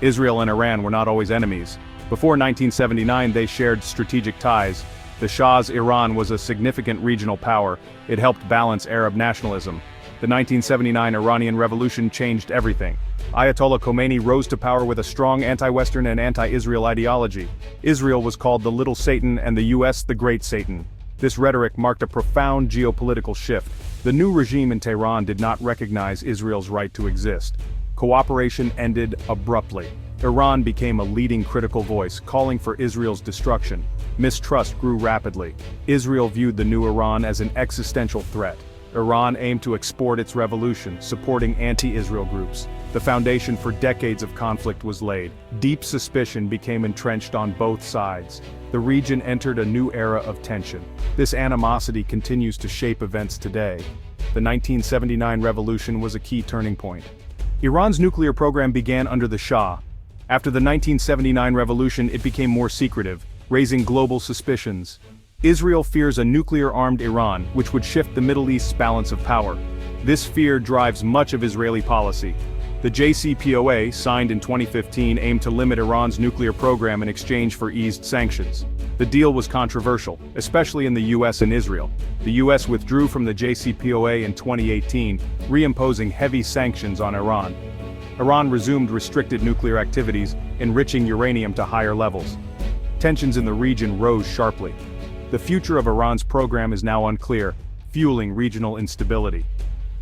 Israel and Iran were not always enemies. Before 1979 they shared strategic ties. The Shah's Iran was a significant regional power. It helped balance Arab nationalism. The 1979 Iranian Revolution changed everything. Ayatollah Khomeini rose to power with a strong anti-Western and anti-Israel ideology. Israel was called the Little Satan and the US the Great Satan. This rhetoric marked a profound geopolitical shift. The new regime in Tehran did not recognize Israel's right to exist. Cooperation ended abruptly. Iran became a leading critical voice, calling for Israel's destruction. Mistrust grew rapidly. Israel viewed the new Iran as an existential threat. Iran aimed to export its revolution, supporting anti-Israel groups. The foundation for decades of conflict was laid. Deep suspicion became entrenched on both sides. The region entered a new era of tension. This animosity continues to shape events today. The 1979 revolution was a key turning point. Iran's nuclear program began under the Shah. After the 1979 revolution, it became more secretive, raising global suspicions. Israel fears a nuclear-armed Iran, which would shift the Middle East's balance of power. This fear drives much of Israeli policy. The JCPOA, signed in 2015, aimed to limit Iran's nuclear program in exchange for eased sanctions. The deal was controversial, especially in the US and Israel. The US withdrew from the JCPOA in 2018, reimposing heavy sanctions on Iran. Iran resumed restricted nuclear activities, enriching uranium to higher levels. Tensions in the region rose sharply. The future of Iran's program is now unclear, fueling regional instability.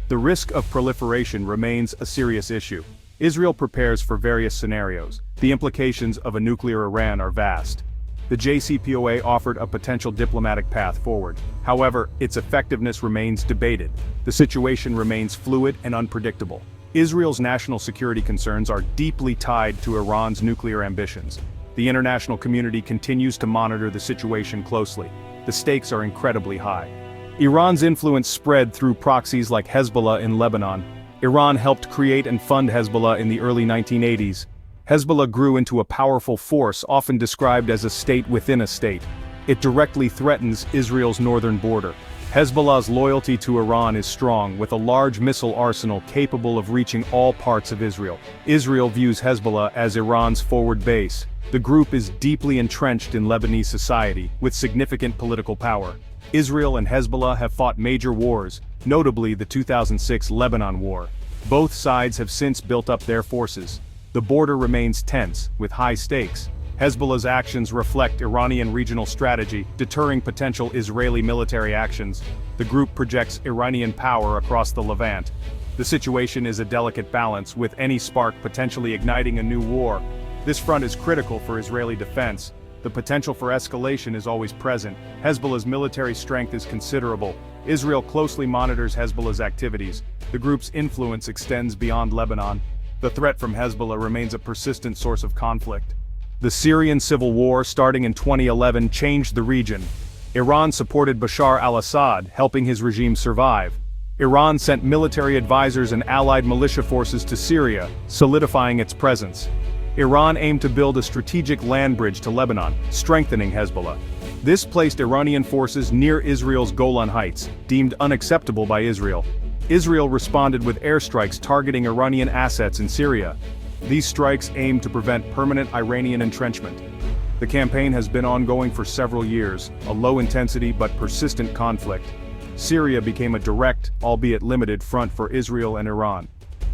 The risk of proliferation remains a serious issue. Israel prepares for various scenarios. The implications of a nuclear Iran are vast. The JCPOA offered a potential diplomatic path forward. However, its effectiveness remains debated. The situation remains fluid and unpredictable. Israel's national security concerns are deeply tied to Iran's nuclear ambitions. The international community continues to monitor the situation closely. The stakes are incredibly high. Iran's influence spread through proxies like Hezbollah in Lebanon. Iran helped create and fund Hezbollah in the early 1980s. Hezbollah grew into a powerful force, often described as a state within a state. It directly threatens Israel's northern border. Hezbollah's loyalty to Iran is strong, with a large missile arsenal capable of reaching all parts of Israel. Israel views Hezbollah as Iran's forward base. The group is deeply entrenched in Lebanese society, with significant political power. Israel and Hezbollah have fought major wars, notably the 2006 Lebanon War. Both sides have since built up their forces. The border remains tense, with high stakes. Hezbollah's actions reflect Iranian regional strategy, deterring potential Israeli military actions. The group projects Iranian power across the Levant. The situation is a delicate balance, with any spark potentially igniting a new war. This front is critical for Israeli defense. The potential for escalation is always present. Hezbollah's military strength is considerable. Israel closely monitors Hezbollah's activities. The group's influence extends beyond Lebanon. The threat from Hezbollah remains a persistent source of conflict. The Syrian civil war, starting in 2011, changed the region. Iran supported Bashar al-Assad, helping his regime survive. Iran sent military advisors and allied militia forces to Syria, solidifying its presence. Iran aimed to build a strategic land bridge to Lebanon, strengthening Hezbollah. This placed Iranian forces near Israel's Golan Heights, deemed unacceptable by Israel. Israel responded with airstrikes targeting Iranian assets in Syria. These strikes aimed to prevent permanent Iranian entrenchment. The campaign has been ongoing for several years, a low-intensity but persistent conflict. Syria became a direct, albeit limited, front for Israel and Iran.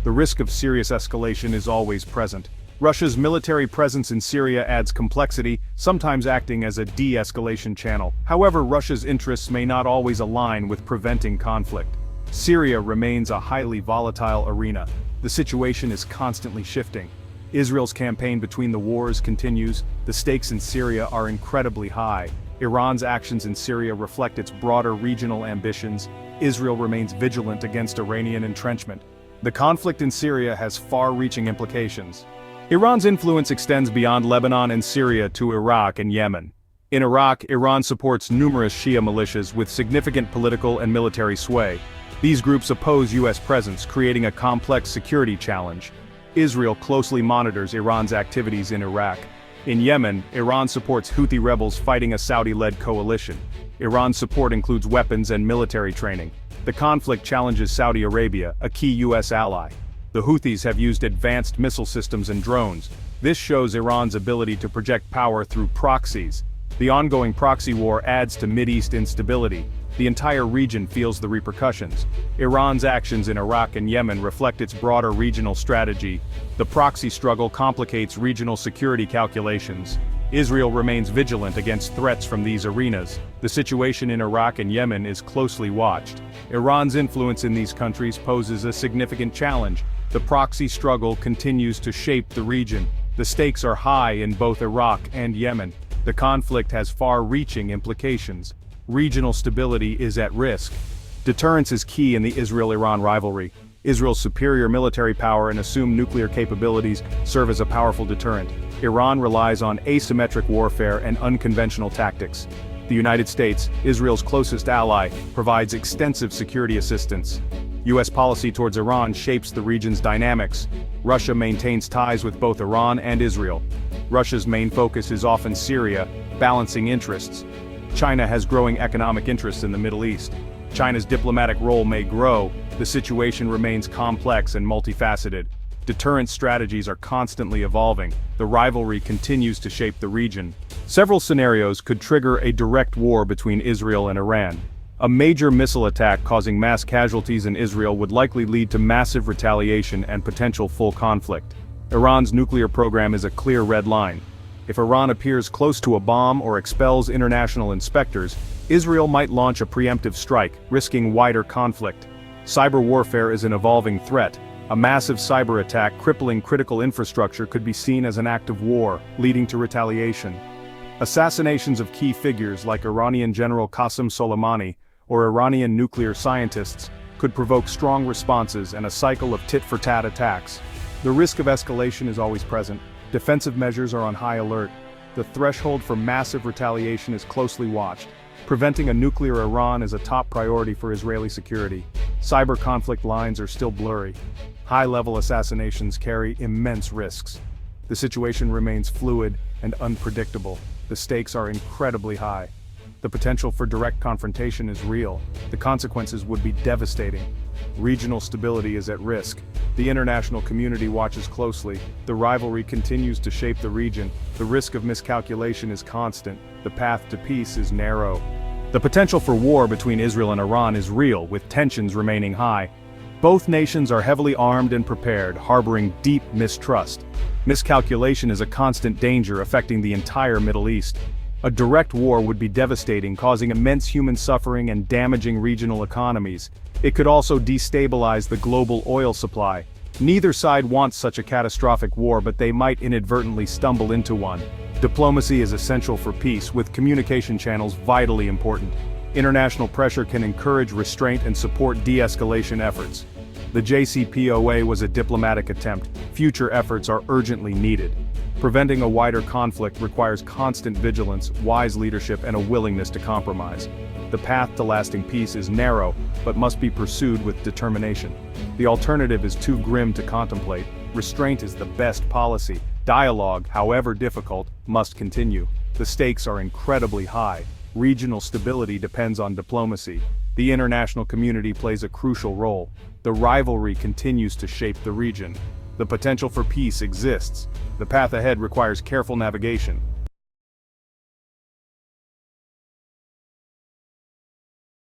The risk of serious escalation is always present. Russia's military presence in Syria adds complexity, sometimes acting as a de-escalation channel. However, Russia's interests may not always align with preventing conflict. Syria remains a highly volatile arena. The situation is constantly shifting. Israel's campaign between the wars continues. The stakes in Syria are incredibly high. Iran's actions in Syria reflect its broader regional ambitions. Israel remains vigilant against Iranian entrenchment. The conflict in Syria has far-reaching implications. Iran's influence extends beyond Lebanon and Syria to Iraq and Yemen. In Iraq, Iran supports numerous Shia militias with significant political and military sway. These groups oppose US presence, creating a complex security challenge. Israel closely monitors Iran's activities in Iraq. In Yemen, Iran supports Houthi rebels fighting a Saudi-led coalition. Iran's support includes weapons and military training. The conflict challenges Saudi Arabia, a key US ally. The Houthis have used advanced missile systems and drones. This shows Iran's ability to project power through proxies. The ongoing proxy war adds to Mideast instability. The entire region feels the repercussions. Iran's actions in Iraq and Yemen reflect its broader regional strategy. The proxy struggle complicates regional security calculations. Israel remains vigilant against threats from these arenas. The situation in Iraq and Yemen is closely watched. Iran's influence in these countries poses a significant challenge. The proxy struggle continues to shape the region. The stakes are high in both Iraq and Yemen. The conflict has far-reaching implications. Regional stability is at risk. Deterrence is key in the Israel-Iran rivalry. Israel's superior military power and assumed nuclear capabilities serve as a powerful deterrent. Iran relies on asymmetric warfare and unconventional tactics. The United States, Israel's closest ally, provides extensive security assistance. U.S. policy towards Iran shapes the region's dynamics. Russia maintains ties with both Iran and Israel. Russia's main focus is often Syria, balancing interests. China has growing economic interests in the Middle East. China's diplomatic role may grow. The situation remains complex and multifaceted. Deterrent strategies are constantly evolving. The rivalry continues to shape the region. Several scenarios could trigger a direct war between Israel and Iran. A major missile attack causing mass casualties in Israel would likely lead to massive retaliation and potential full conflict. Iran's nuclear program is a clear red line. If Iran appears close to a bomb or expels international inspectors, Israel might launch a preemptive strike, risking wider conflict. Cyber warfare is an evolving threat. A massive cyber attack crippling critical infrastructure could be seen as an act of war, leading to retaliation. Assassinations of key figures like Iranian General Qasem Soleimani or Iranian nuclear scientists could provoke strong responses and a cycle of tit-for-tat attacks. The risk of escalation is always present. Defensive measures are on high alert. The threshold for massive retaliation is closely watched. Preventing a nuclear Iran is a top priority for Israeli security. Cyber conflict lines are still blurry. High-level assassinations carry immense risks. The situation remains fluid and unpredictable. The stakes are incredibly high. The potential for direct confrontation is real. The consequences would be devastating. Regional stability is at risk. The international community watches closely. The rivalry continues to shape the region. The risk of miscalculation is constant. The path to peace is narrow. The potential for war between Israel and Iran is real, with tensions remaining high. Both nations are heavily armed and prepared, harboring deep mistrust. Miscalculation is a constant danger affecting the entire Middle East. A direct war would be devastating, causing immense human suffering and damaging regional economies. It could also destabilize the global oil supply. Neither side wants such a catastrophic war, but they might inadvertently stumble into one. Diplomacy is essential for peace, with communication channels vitally important. International pressure can encourage restraint and support de-escalation efforts. The JCPOA was a diplomatic attempt. Future efforts are urgently needed. Preventing a wider conflict requires constant vigilance, wise leadership, and a willingness to compromise. The path to lasting peace is narrow, but must be pursued with determination. The alternative is too grim to contemplate. Restraint is the best policy. Dialogue, however difficult, must continue. The stakes are incredibly high. Regional stability depends on diplomacy. The international community plays a crucial role. The rivalry continues to shape the region. The potential for peace exists. The path ahead requires careful navigation.